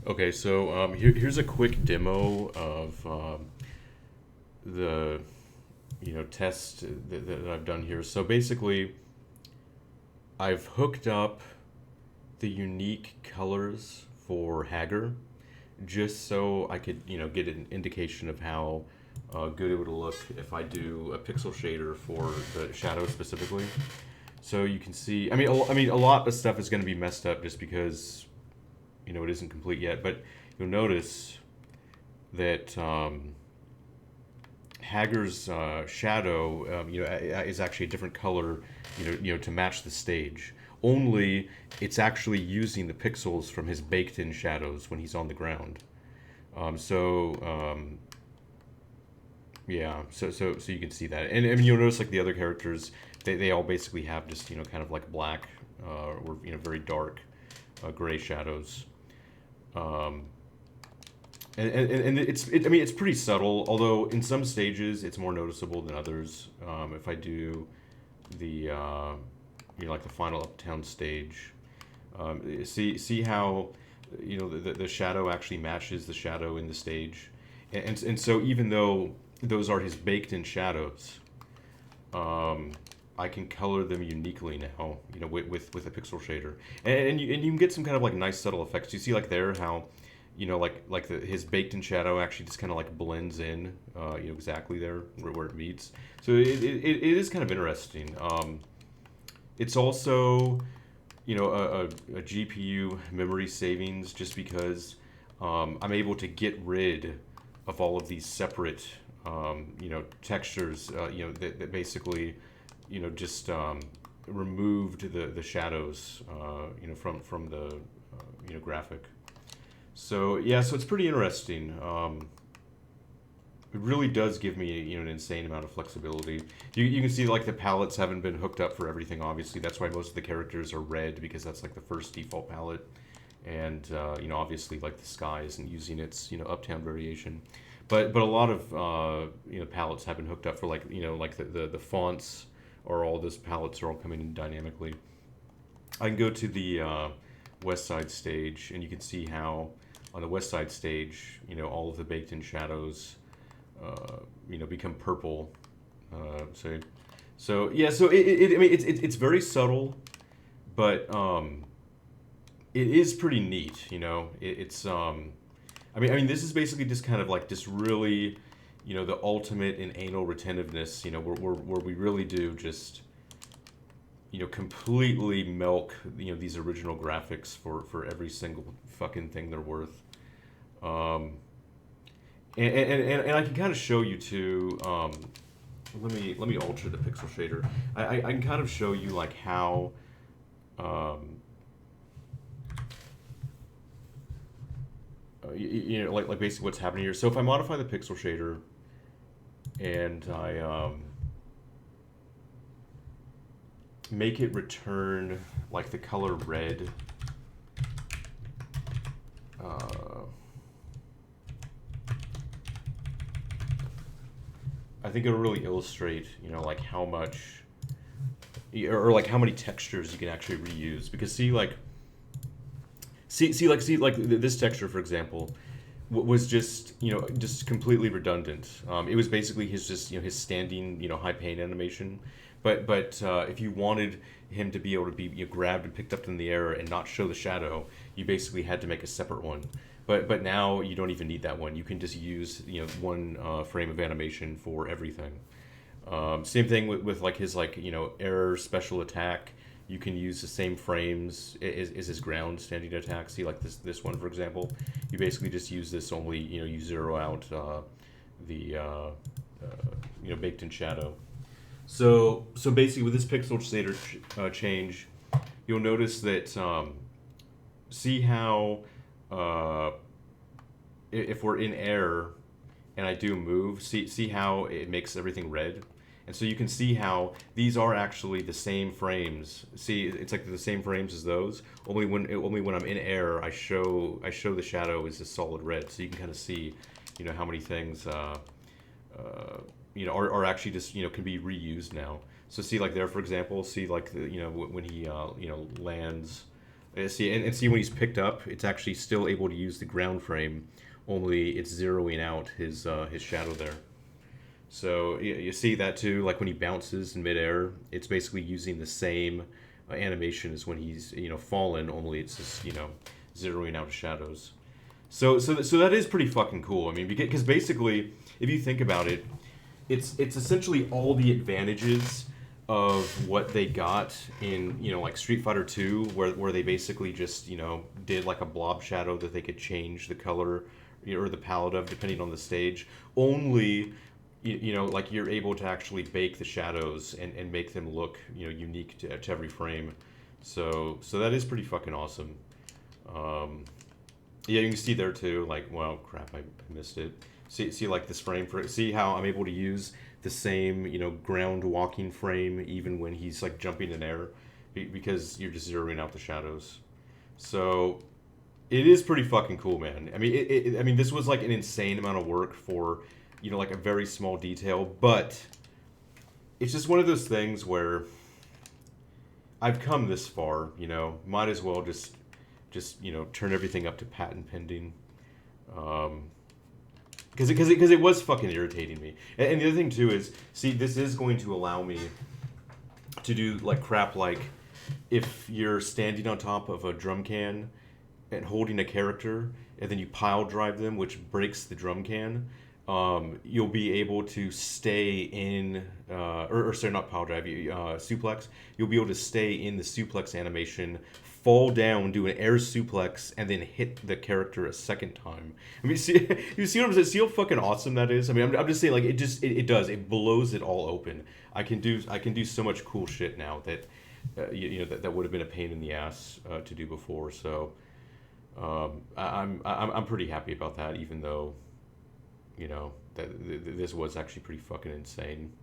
Okay, so here's a quick demo of the test that I've done here. So basically, I've hooked up the unique colors for Hager just so I could get an indication of how good it would look if I do a pixel shader for the shadow specifically. So you can see, I mean, a lot of stuff is going to be messed up just because it isn't complete yet. But you'll notice that Hager's shadow, is actually a different color, to match the stage. Only it's actually using the pixels from his baked-in shadows when he's on the ground. So yeah, so you can see that, and I mean you'll notice like the other characters, they all basically have just kind of like black or very dark gray shadows. Um, and I mean it's pretty subtle, although in some stages it's more noticeable than others. If I do the like the final uptown stage, see how the shadow actually matches the shadow in the stage, and so even though those are his baked-in shadows, um, I can color them uniquely now, with a pixel shader, and you can get some kind of like nice subtle effects. You see like there how, his baked-in shadow actually just kind of like blends in, exactly there where it meets. So it is kind of interesting. It's also, a GPU memory savings just because I'm able to get rid of all of these separate, textures, that basically, just removed the shadows, from the, graphic. So yeah, so it's pretty interesting. It really does give me an insane amount of flexibility. You can see like the palettes haven't been hooked up for everything. Obviously, that's why most of the characters are red because that's like the first default palette, and obviously like the sky isn't using its uptown variation, but a lot of palettes have been hooked up for like like the fonts, or all those palettes are all coming in dynamically. I can go to the west side stage, and you can see how on the west side stage, all of the baked-in shadows, become purple. So yeah, so I mean, it's very subtle, but it is pretty neat. It's I mean, this is basically just kind of like just really, the ultimate in anal retentiveness. Where we really do just completely milk these original graphics for every single fucking thing they're worth. Um, and I can kind of show you too. Let me alter the pixel shader. I can kind of show you like how um, like basically what's happening here. So if I modify the pixel shader and I make it return like the color red, uh, I think it'll really illustrate, like how much, or like how many textures you can actually reuse. Because see like this texture, for example, was just just completely redundant. It was basically his just his standing high pain animation. But if you wanted him to be able to be grabbed and picked up in the air and not show the shadow, you basically had to make a separate one. But now you don't even need that one. You can just use one frame of animation for everything. Same thing with like his like air special attack. You can use the same frames as his ground standing attack. See like this one for example. You basically just use this, only you zero out the baked in shadow. So basically with this pixel shader change, you'll notice that see how uh, if we're in air and I do move, see how it makes everything red. And so you can see how these are actually the same frames. See, it's like the same frames as those. Only when I'm in air, I show the shadow is a solid red. So you can kind of see, how many things are actually just can be reused now. So see like there for example, see like when he lands, See, and see when he's picked up, it's actually still able to use the ground frame, only it's zeroing out his shadow there. So you see that too, like when he bounces in midair, it's basically using the same animation as when he's fallen, only it's just zeroing out shadows. So that is pretty fucking cool. I mean, because basically, if you think about it, it's essentially all the advantages of what they got in like Street Fighter 2, where they basically just did like a blob shadow that they could change the color or the palette of depending on the stage. Only like you're able to actually bake the shadows and make them look unique to every frame. So that is pretty fucking awesome. Yeah, you can see there too. Like, wow, crap, I missed it. See, like this frame for. See how I'm able to use the same, ground walking frame even when he's like jumping in air, because you're just zeroing out the shadows. So, it is pretty fucking cool, man. I mean, I mean, this was like an insane amount of work for, like a very small detail, but it's just one of those things where I've come this far, might as well just turn everything up to patent pending, because it was fucking irritating me. And the other thing too is, see, this is going to allow me to do like crap like if you're standing on top of a drum can and holding a character and then you pile drive them, which breaks the drum can. You'll be able to stay in, or sorry, not pile drive, suplex. You'll be able to stay in the suplex animation, fall down, do an air suplex, and then hit the character a second time. I mean, see, you see what I'm saying? See how fucking awesome that is? I mean, I'm just saying, like, it does. It blows it all open. I can do so much cool shit now that, that would have been a pain in the ass to do before. So, I'm pretty happy about that, even though. That this was actually pretty fucking insane.